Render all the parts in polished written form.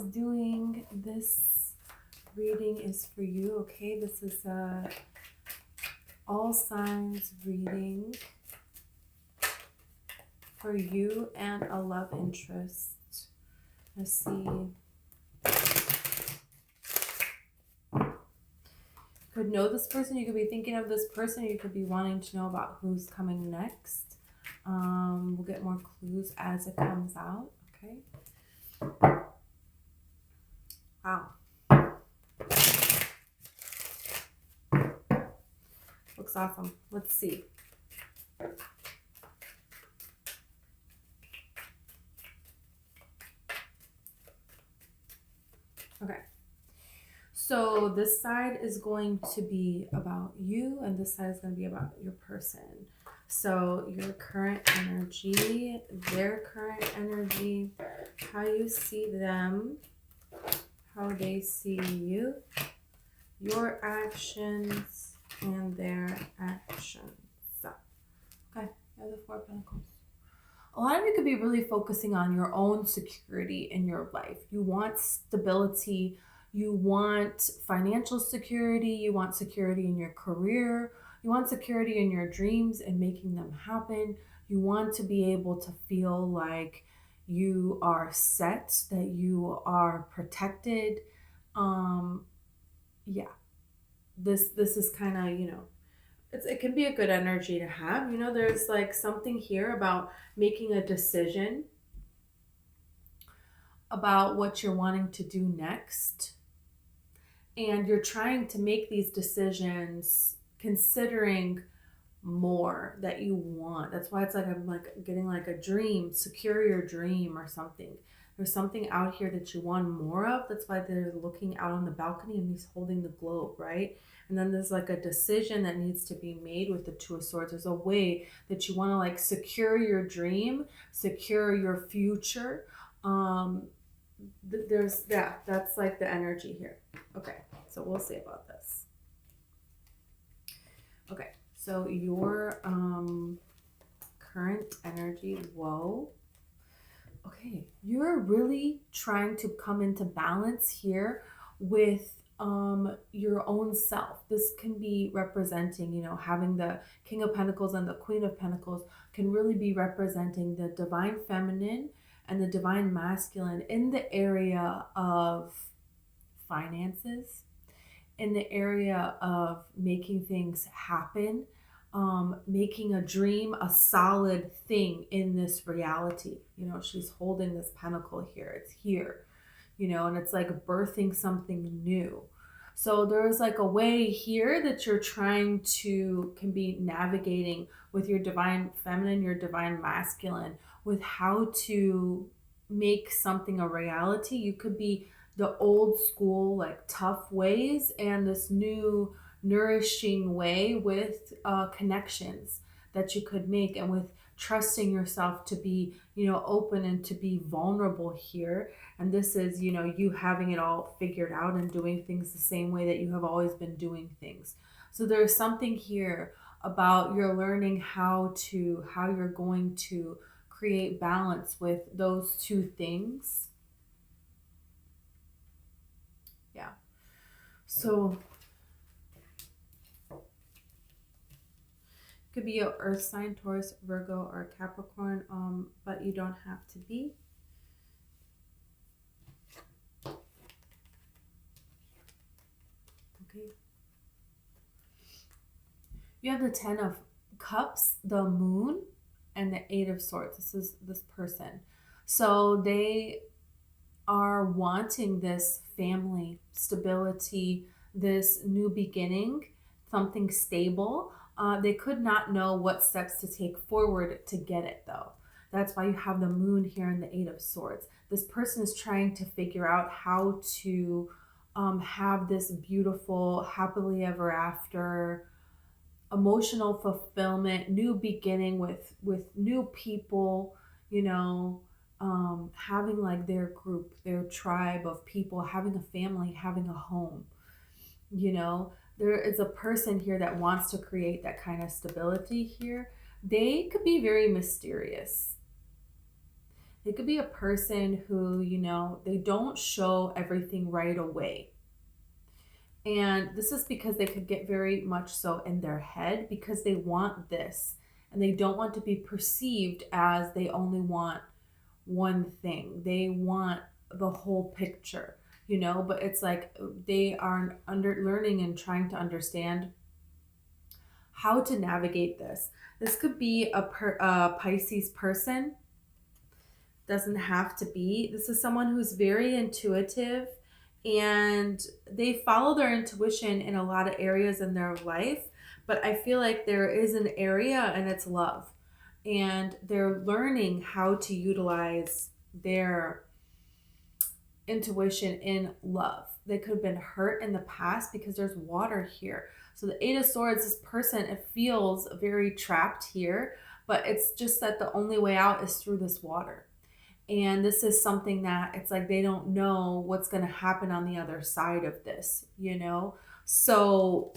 is doing. This reading is for you, okay? This is a all signs reading for you and a love interest. Let's see. You could know this person, you could be thinking of this person, you could be wanting to know about who's coming next. We'll get more clues as it comes out, okay? Wow. Looks awesome. Let's see. Okay. So this side is going to be about you, and this side is going to be about your person. So your current energy, their current energy, how you see them, how they see you, your actions, and their actions. So, okay, you have the Four of Pentacles. A lot of you could be really focusing on your own security in your life. You want stability. You want financial security. You want security in your career. You want security in your dreams and making them happen. You want to be able to feel like you are set, that you are protected. Yeah, this is kind of, it can be a good energy to have. There's like something here about making a decision about what you're wanting to do next. And you're trying to make these decisions considering more that you want. That's why it's like I'm like getting like a dream, secure your dream or something. There's something out here that you want more of. That's why they're looking out on the balcony and he's holding the globe, right? And then there's like a decision that needs to be made with the Two of Swords. There's a way that you want to like secure your dream, secure your future. That's like the energy here. Okay, so we'll see about this. Okay, so your current energy, whoa. Okay, you're really trying to come into balance here with your own self. This can be representing, having the King of Pentacles and the Queen of Pentacles can really be representing the divine feminine and the divine masculine in the area of finances, in the area of making things happen, making a dream a solid thing in this reality. She's holding this pentacle here. It's here, and it's like birthing something new. So there's like a way here that you're can be navigating with your divine feminine, your divine masculine, with how to make something a reality. You could be the old school, like tough ways and this new nourishing way with connections that you could make, and with trusting yourself to be, open and to be vulnerable here. And this is, you having it all figured out and doing things the same way that you have always been doing things. So there's something here about you're learning how you're going to create balance with those two things. Yeah. So could be your earth sign, Taurus, Virgo, or Capricorn, but you don't have to be. Okay. You have the Ten of Cups, the Moon, and the Eight of Swords. This is this person. So they are wanting this family, stability, this new beginning, something stable. They could not know what steps to take forward to get it, though. That's why you have the Moon here and the Eight of Swords. This person is trying to figure out how to have this beautiful, happily ever after, emotional fulfillment, new beginning with new people, having like their group, their tribe of people, having a family, having a home. There is a person here that wants to create that kind of stability here. They could be very mysterious. They could be a person who, they don't show everything right away. And this is because they could get very much so in their head because they want this and they don't want to be perceived as they only want one thing. They want the whole picture, but it's like they are under learning and trying to understand how to navigate this. This could be a Pisces person, doesn't have to be. This is someone who's very intuitive and they follow their intuition in a lot of areas in their life. But I feel like there is an area and it's love. And they're learning how to utilize their intuition in love. They could have been hurt in the past because there's water here. So the Eight of Swords, this person, it feels very trapped here, but it's just that the only way out is through this water. And this is something that it's like they don't know what's going to happen on the other side of this, So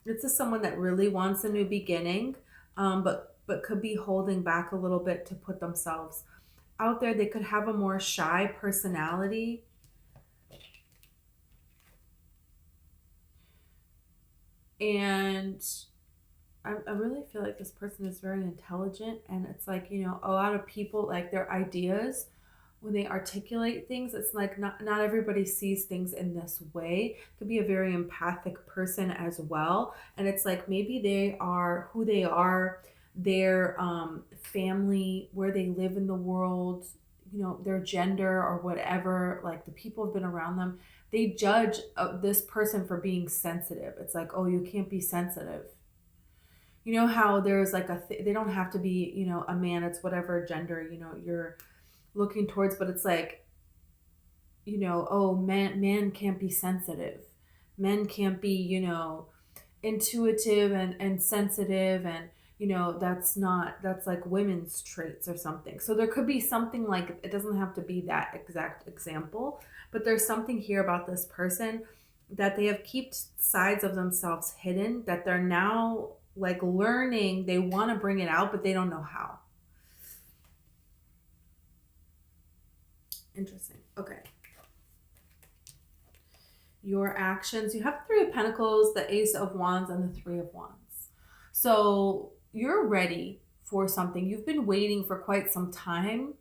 this is someone that really wants a new beginning, but could be holding back a little bit to put themselves out there. They could have a more shy personality. And I really feel like this person is very intelligent, and it's like, a lot of people, like their ideas, when they articulate things, it's like not everybody sees things in this way. Could be a very empathic person as well. And it's like maybe they are who they are, their family, where they live in the world, their gender or whatever, like the people have been around them. They judge this person for being sensitive. It's like, oh, you can't be sensitive. You know how there's like they don't have to be, a man, it's whatever gender, you're looking towards, but it's like, oh, man can't be sensitive. Men can't be, intuitive and sensitive and, that's like women's traits or something. So there could be something like, it doesn't have to be that exact example, but there's something here about this person that they have kept sides of themselves hidden that they're now like learning. They want to bring it out, but they don't know how. Interesting. Okay. Your actions. You have Three of Pentacles, the Ace of Wands, and the Three of Wands. So you're ready for something. You've been waiting for quite some time.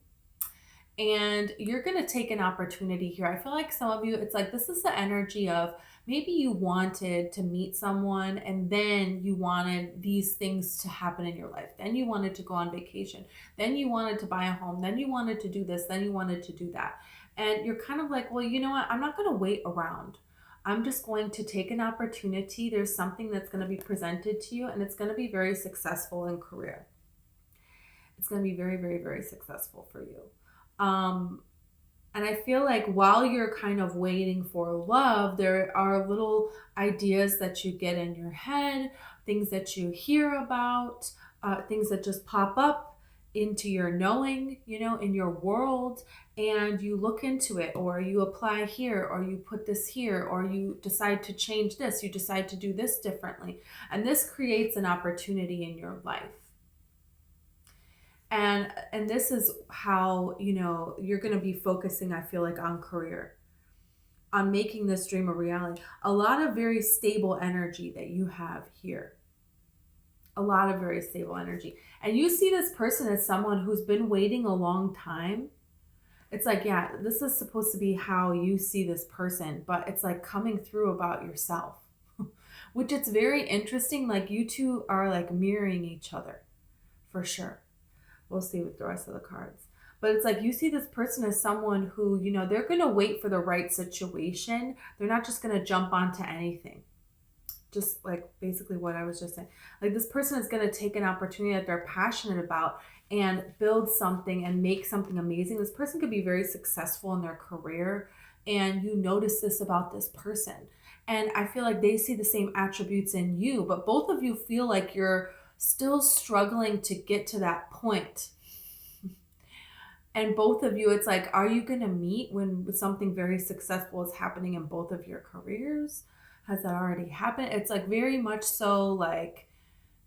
And you're going to take an opportunity here. I feel like some of you, it's like this is the energy of maybe you wanted to meet someone and then you wanted these things to happen in your life. Then you wanted to go on vacation. Then you wanted to buy a home. Then you wanted to do this. Then you wanted to do that. And you're kind of like, well, you know what? I'm not going to wait around. I'm just going to take an opportunity. There's something that's going to be presented to you and it's going to be very successful in career. It's going to be very, very, very successful for you. And I feel like while you're kind of waiting for love, there are little ideas that you get in your head, things that you hear about, things that just pop up into your knowing, in your world, and you look into it, or you apply here, or you put this here, or you decide to change this, you decide to do this differently. And this creates an opportunity in your life. And this is how, you're going to be focusing, I feel like, on career, on making this dream a reality. A lot of very stable energy that you have here. A lot of very stable energy. And you see this person as someone who's been waiting a long time. It's like, yeah, this is supposed to be how you see this person, but it's like coming through about yourself, which it's very interesting. Like you two are like mirroring each other for sure. We'll see with the rest of the cards. But it's like you see this person as someone who, they're going to wait for the right situation. They're not just going to jump onto anything. Just like basically what I was just saying. Like this person is going to take an opportunity that they're passionate about and build something and make something amazing. This person could be very successful in their career. And you notice this about this person. And I feel like they see the same attributes in you. But both of you feel like you're still struggling to get to that point. And both of you, it's like, are you going to meet when something very successful is happening in both of your careers? Has that already happened? It's like very much so like,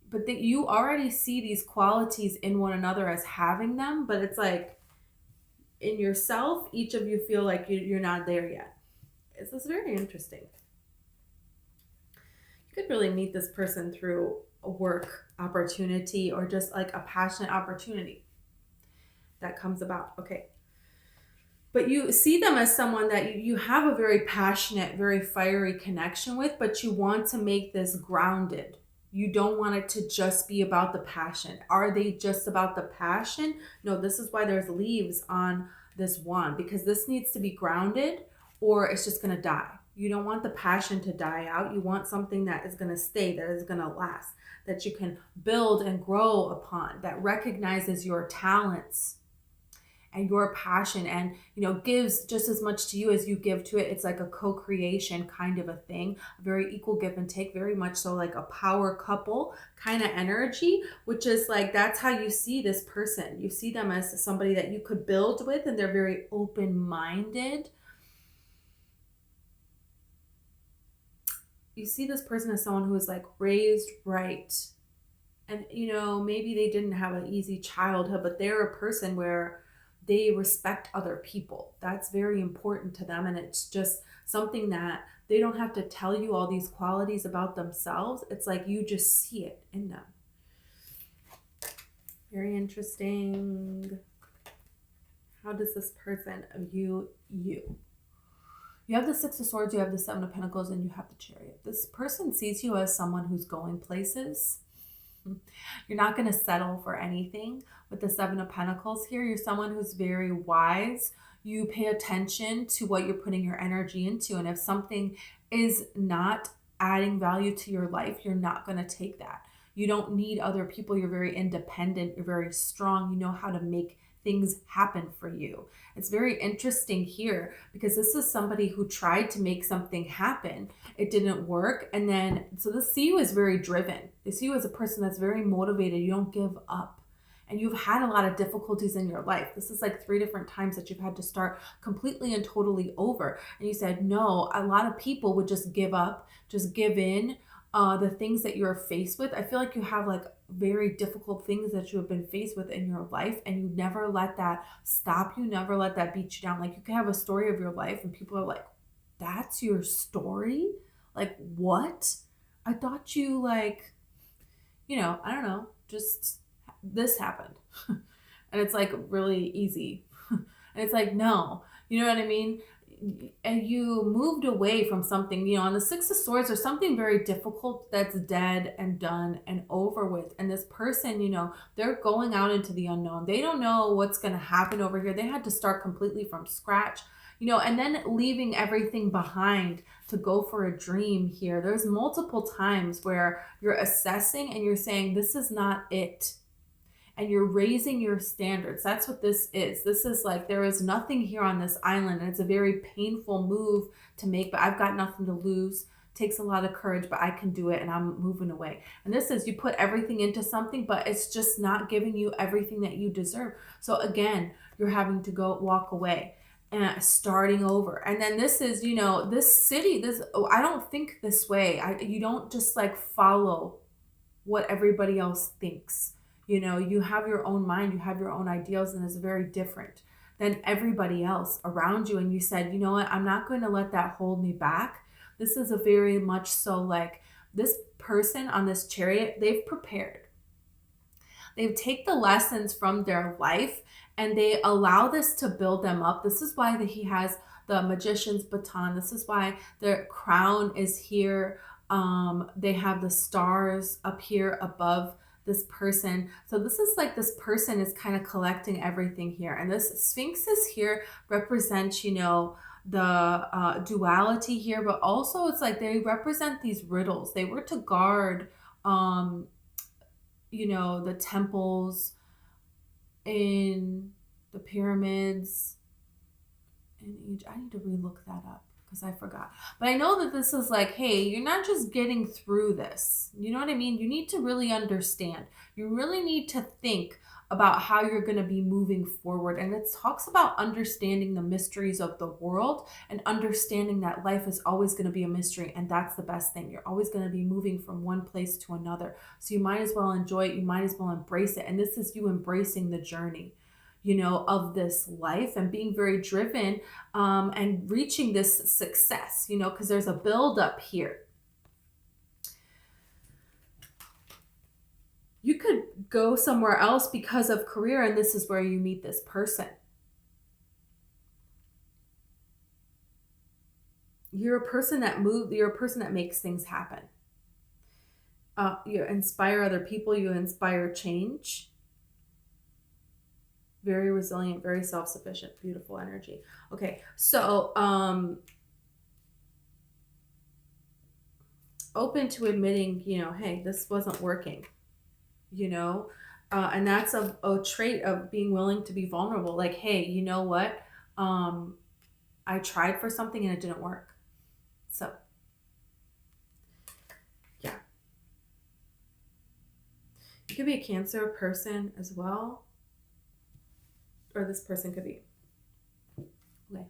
but that you already see these qualities in one another as having them, but it's like, in yourself, each of you feel like you're not there yet. It's very interesting. You could really meet this person through a work opportunity or just like a passionate opportunity that comes about. Okay. But you see them as someone that you have a very passionate, very fiery connection with, but you want to make this grounded. You don't want it to just be about the passion. Are they just about the passion? No, this is why there's leaves on this wand, because this needs to be grounded or it's just going to die. You don't want the passion to die out. You want something that is going to stay, that is going to last, that you can build and grow upon, that recognizes your talents and your passion, and gives just as much to you as you give to it. It's like a co-creation kind of a thing, a very equal give and take, very much so like a power couple kind of energy, which is like, that's how you see this person. You see them as somebody that you could build with, and they're very open-minded. You see this person as someone who is like raised right, and maybe they didn't have an easy childhood, but they're a person where they respect other people. That's very important to them. And it's just something that they don't have to tell you all these qualities about themselves. It's like you just see it in them. Very interesting. How does this person view you? You have the Six of Swords, you have the Seven of Pentacles, and you have the Chariot. This person sees you as someone who's going places. You're not going to settle for anything. With the Seven of Pentacles here, you're someone who's very wise. You pay attention to what you're putting your energy into. And if something is not adding value to your life, you're not going to take that. You don't need other people. You're very independent. You're very strong. You know how to make things happen for you. It's very interesting here because this is somebody who tried to make something happen. It didn't work. And then, so they see you as very driven. They see you as a person that's very motivated. You don't give up. And you've had a lot of difficulties in your life. This is like 3 different times that you've had to start completely and totally over. And you said, no, a lot of people would just give up, just give in. The things that you're faced with, I feel like you have like very difficult things that you have been faced with in your life, and you never let that stop you, never let that beat you down. Like you can have a story of your life and people are like, that's your story? Like what? I thought you like, I don't know, just this happened. And it's like really easy. And it's like, no, you know what I mean? And you moved away from something, on the Six of Swords, there's something very difficult that's dead and done and over with. And this person, they're going out into the unknown. They don't know what's going to happen over here. They had to start completely from scratch, and then leaving everything behind to go for a dream here. There's multiple times where you're assessing and you're saying, this is not it. And you're raising your standards. That's what this is. This is like, there is nothing here on this island. And it's a very painful move to make, but I've got nothing to lose. It takes a lot of courage, but I can do it and I'm moving away. And this is, you put everything into something, but it's just not giving you everything that you deserve. So again, you're having to go walk away and starting over. And then this is, this city, I don't think this way. You don't just like follow what everybody else thinks. You have your own mind, you have your own ideals, and it's very different than everybody else around you. And you said, you know what, I'm not going to let that hold me back. This is a very much so like this person on this Chariot, they've prepared. They've taken the lessons from their life and they allow this to build them up. This is why he has the Magician's baton. This is why their crown is here. They have the stars up here above this person. So this is like, this person is kind of collecting everything here. And this Sphinx is here represents, the duality here, but also it's like they represent these riddles. They were to guard, the temples in the pyramids in Egypt. I need to relook that up because I forgot. But I know that this is like, hey, you're not just getting through this. You know what I mean? You need to really understand. You really need to think about how you're going to be moving forward. And it talks about understanding the mysteries of the world and understanding that life is always going to be a mystery. And that's the best thing. You're always going to be moving from one place to another. So you might as well enjoy it. You might as well embrace it. And this is you embracing the journey. of this life, and being very driven, and reaching this success, because there's a build up here. You could go somewhere else because of career, and this is where you meet this person. You're a person that you're a person that makes things happen. You inspire other people, you inspire change. Very resilient, very self-sufficient, beautiful energy. Okay, so open to admitting, hey, this wasn't working, and that's a trait of being willing to be vulnerable. Like, hey, you know what? I tried for something and it didn't work. So, yeah. You could be a Cancer person as well, or this person could be. Okay.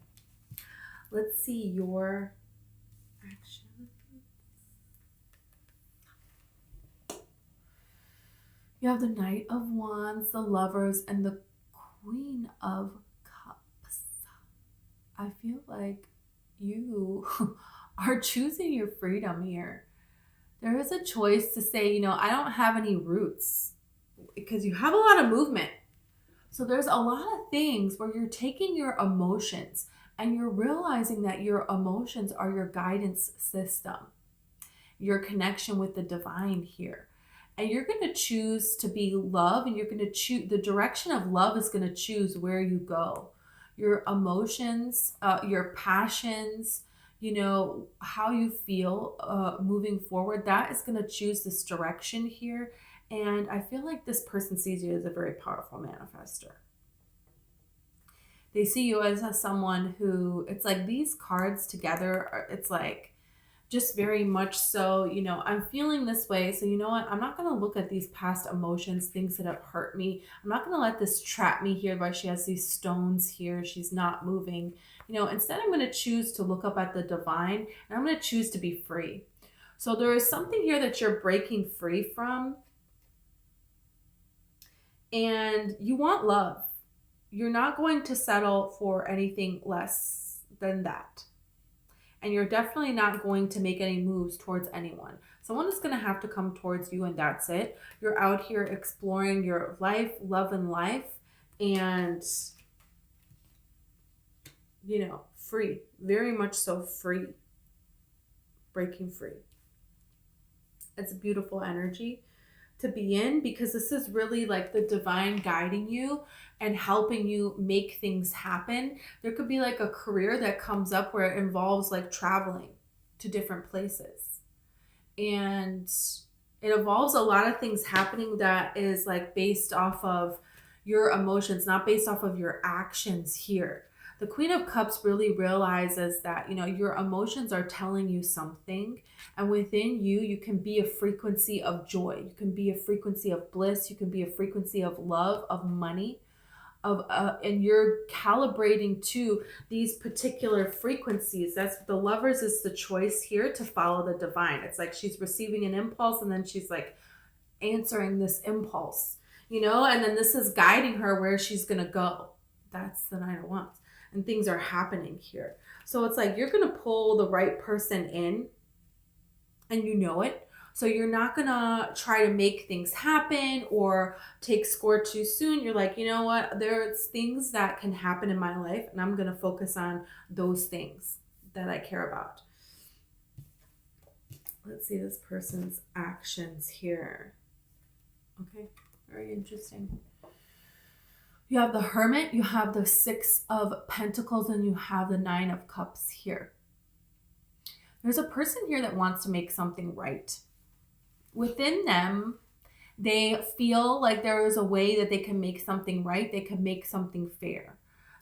Let's see your action. You have the Knight of Wands, the Lovers, and the Queen of Cups. I feel like you are choosing your freedom here. There is a choice to say, I don't have any roots, because you have a lot of movement. So there's a lot of things where you're taking your emotions and you're realizing that your emotions are your guidance system, your connection with the divine here. And you're going to choose to be love, and you're going to choose the direction of love is going to choose where you go. Your emotions, your passions, how you feel moving forward, that is going to choose this direction here. And I feel like this person sees you as a very powerful manifester. They see you as someone who, it's like these cards together, it's like, just very much so, I'm feeling this way. So you know what? I'm not going to look at these past emotions, things that have hurt me. I'm not going to let this trap me here by she has these stones here. She's not moving. Instead I'm going to choose to look up at the divine, and I'm going to choose to be free. So there is something here that you're breaking free from, and you want love. You're not going to settle for anything less than that. And you're definitely not going to make any moves towards anyone. Someone is going to have to come towards you, and that's it. You're out here exploring your life, love and life, and, free. Very much so free. Breaking free. It's a beautiful energy to be in, because this is really like the divine guiding you and helping you make things happen. There could be like a career that comes up where it involves like traveling to different places, and it involves a lot of things happening that is like based off of your emotions, not based off of your actions here. The Queen of Cups really realizes that, your emotions are telling you something, and within you, you can be a frequency of joy. You can be a frequency of bliss. You can be a frequency of love, of money, and you're calibrating to these particular frequencies. That's the Lovers is the choice here to follow the divine. It's like she's receiving an impulse, and then she's like answering this impulse, and then this is guiding her where she's going to go. That's the Knight of Wands. And things are happening here. So it's like you're going to pull the right person in, and you know it. So you're not going to try to make things happen or take score too soon. You're like, you know what? There's things that can happen in my life, and I'm going to focus on those things that I care about. Let's see this person's actions here. Okay, very interesting. You have the Hermit, you have the Six of Pentacles, and you have the Nine of Cups here. There's a person here that wants to make something right. Within them, they feel like there is a way that they can make something right. They can make something fair.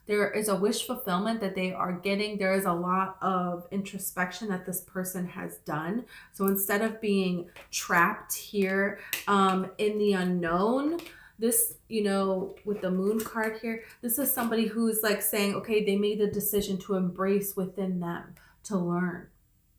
There is a wish fulfillment that they are getting. There is a lot of introspection that this person has done. So instead of being trapped here in the unknown, this, with the Moon card here, this is somebody who's like saying, okay, they made the decision to embrace within them, to learn,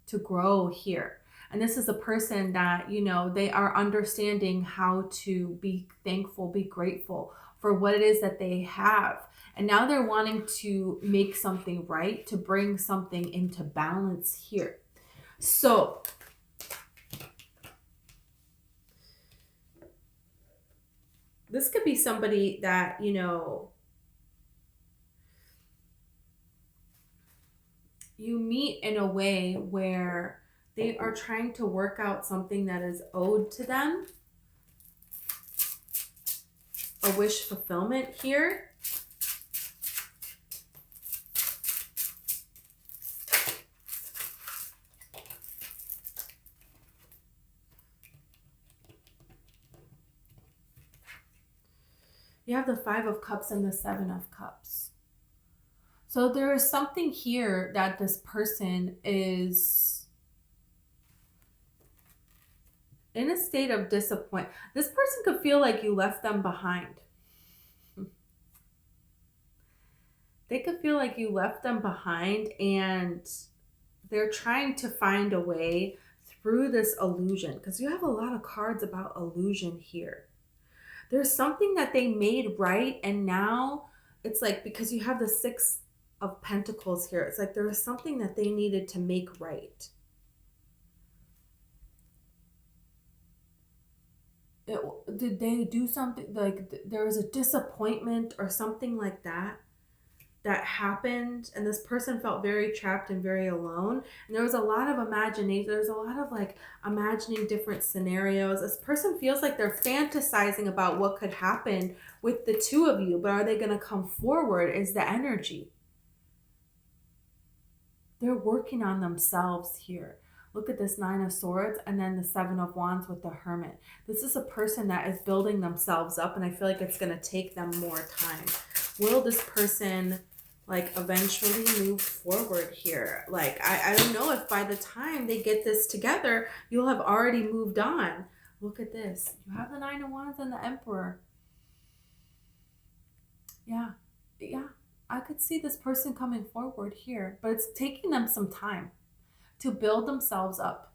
to grow here. And this is a person that, they are understanding how to be thankful, be grateful for what it is that they have. And now they're wanting to make something right, to bring something into balance here. So this could be somebody that, you know, you meet in a way where they are trying to work out something that is owed to them, a wish fulfillment here. You have the Five of Cups and the Seven of Cups. So there is something here that this person is in a state of disappointment. This person could feel like you left them behind. They could feel like you left them behind, and they're trying to find a way through this illusion, because you have a lot of cards about illusion here. There's something that they made right, and now it's like, because you have the Six of Pentacles here, it's like there was something that they needed to make right. Did they do something, like there was a disappointment or something like that happened, and this person felt very trapped and very alone, and there was a lot of imagination. There's a lot of like imagining different scenarios. This person feels like they're fantasizing about what could happen with the two of you, but are they going to come forward is the energy. They're working on themselves here. Look at this Nine of Swords and then the Seven of Wands with the Hermit. This is a person that is building themselves up, and I feel like it's going to take them more time. Will this person like eventually move forward here? Like, I don't know if by the time they get this together, you'll have already moved on. Look at this. You have the Nine of Wands and the Emperor. Yeah. I could see this person coming forward here, but it's taking them some time to build themselves up.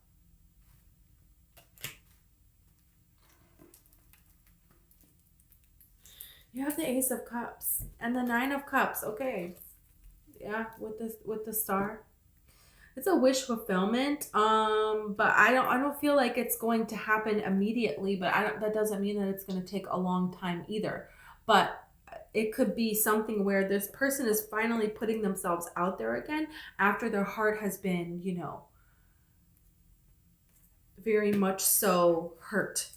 You have the Ace of Cups and the Nine of Cups. Okay. Yeah, with the Star. It's a wish fulfillment. But I don't feel like it's going to happen immediately, but that doesn't mean that it's going to take a long time either. But it could be something where this person is finally putting themselves out there again after their heart has been, you know, very much so hurt.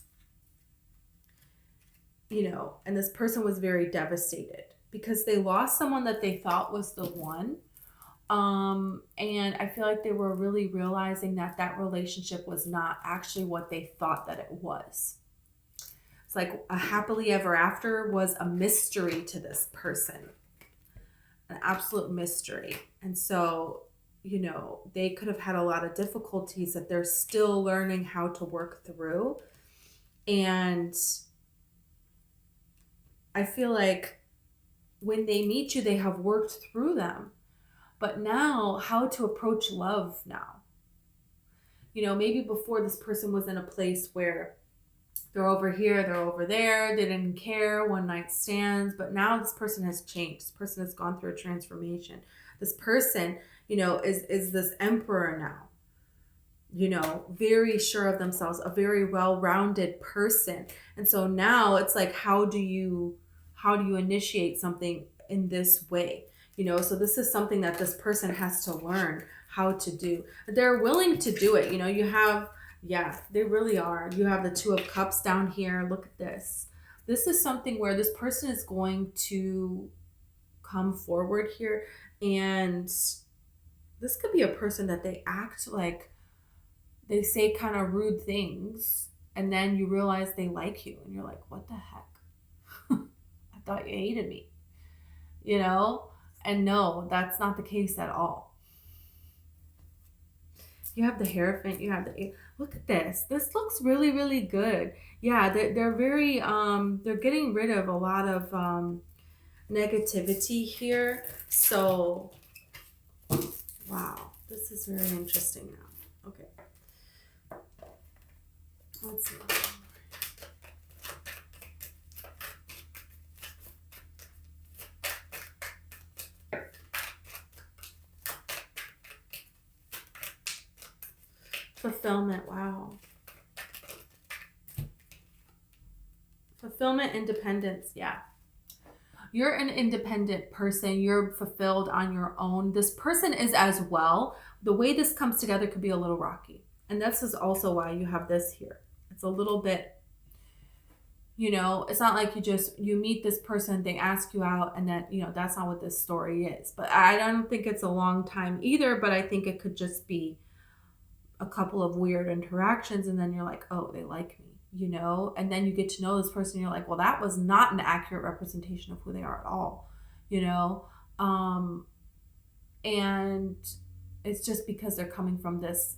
You know, and this person was very devastated because they lost someone that they thought was the one. And I feel like they were really realizing that that relationship was not actually what they thought that it was. It's like a happily ever after was a mystery to this person, an absolute mystery. And so, you know, they could have had a lot of difficulties that they're still learning how to work through. And I feel like when they meet you, they have worked through them. But now, how to approach love now. You know, maybe before this person was in a place where they're over here, they're over there, they didn't care, one night stands, but now this person has changed. This person has gone through a transformation. This person, you know, is this Emperor now. You know, very sure of themselves, a very well-rounded person. And so now it's like, how do you initiate something in this way? You know, so this is something that this person has to learn how to do. They're willing to do it. You know, you have, yeah, they really are. You have the Two of Cups down here. Look at this. This is something where this person is going to come forward here. And this could be a person that they act like, they say kind of rude things. And then you realize they like you. And you're like, what the heck? I thought you hated me. You know? And no, that's not the case at all. You have the Hierophant, you have the, look at this. This looks really, really good. Yeah, they're very, they're getting rid of a lot of negativity here. So, wow, this is very interesting now. Okay. Let's see. Fulfillment. Wow. Fulfillment, independence. Yeah. You're an independent person. You're fulfilled on your own. This person is as well. The way this comes together could be a little rocky. And this is also why you have this here. It's a little bit, it's not like you meet this person, they ask you out, and then, that's not what this story is. But I don't think it's a long time either, but I think it could just be a couple of weird interactions, and then you're like, oh, they like me. And then you get to know this person, you're like, well, that was not an accurate representation of who they are at all, you know and it's just because they're coming from this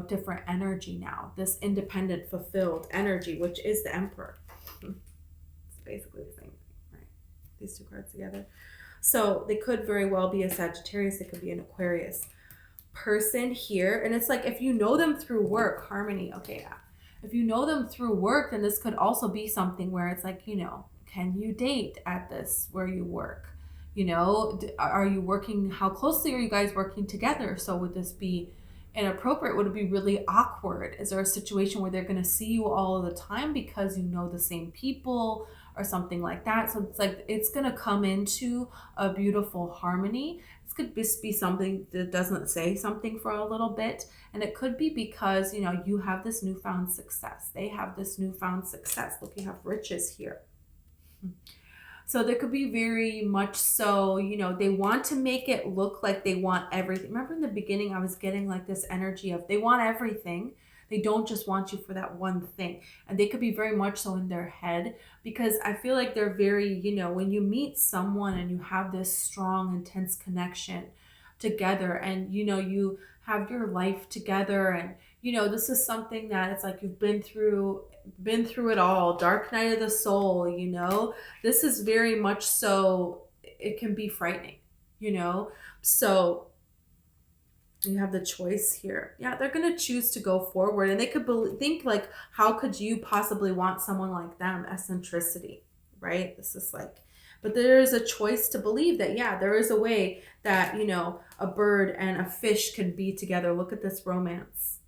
different energy now, this independent, fulfilled energy, which is the Emperor. It's basically the same thing, right? These two cards together. So they could very well be a Sagittarius, they could be an Aquarius person here. And it's like, if you know them through work, Harmony, okay, yeah, if you know them through work, then this could also be something where it's like, can you date at this where you work? Are you working? How closely are you guys working together? So would this be inappropriate? Would it be really awkward? Is there a situation where they're going to see you all the time because you know the same people or something like that? So it's like, it's going to come into a beautiful harmony. This could just be something that doesn't say something for a little bit. And it could be because, you have this newfound success. They have this newfound success. Look, you have riches here. So there could be very much so, they want to make it look like they want everything. Remember in the beginning, I was getting like this energy of they want everything. They don't just want you for that one thing. And they could be very much so in their head, because I feel like they're very, when you meet someone and you have this strong, intense connection together, and, you have your life together, and, this is something that it's like you've been through it all, dark night of the soul, this is very much so, it can be frightening, so you have the choice here. Yeah, they're going to choose to go forward, and they could think like, how could you possibly want someone like them? Eccentricity, right? This is like, but there is a choice to believe that, yeah, there is a way that, a bird and a fish can be together. Look at this romance.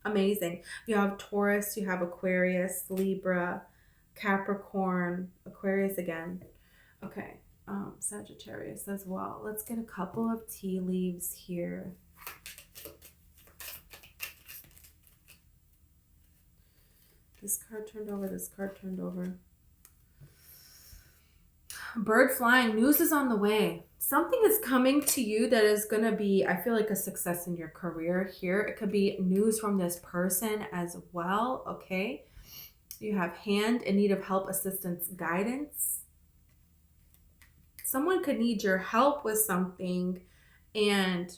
Amazing. You have Taurus, you have Aquarius, Libra, Capricorn, Aquarius again. Okay. Sagittarius as well. Let's get a couple of tea leaves here. This card turned over, this card turned over. Bird flying, news is on the way. Something is coming to you that is going to be, I feel like, a success in your career here. It could be news from this person as well, okay? You have hand in need of help, assistance, guidance. Someone could need your help with something, and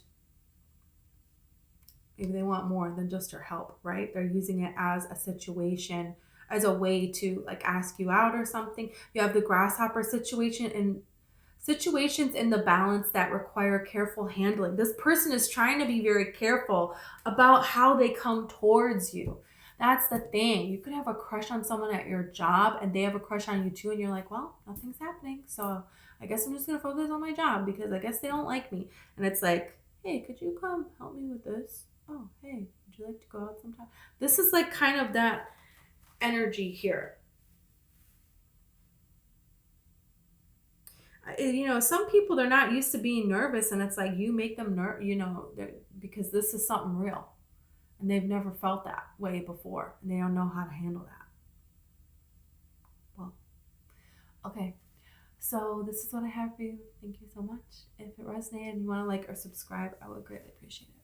maybe they want more than just your help, right? They're using it as a situation, as a way to like ask you out or something. You have the grasshopper situation, and situations in the balance that require careful handling. This person is trying to be very careful about how they come towards you. That's the thing. You could have a crush on someone at your job, and they have a crush on you too, and you're like, well, nothing's happening, so I guess I'm just going to focus on my job because I guess they don't like me. And it's like, hey, could you come help me with this? Oh, hey, would you like to go out sometime? This is like kind of that energy here. Some people, they're not used to being nervous, and it's like you make them because this is something real. And they've never felt that way before, and they don't know how to handle that. Well, okay. So this is what I have for you. Thank you so much. If it resonated and you want to like or subscribe, I would greatly appreciate it.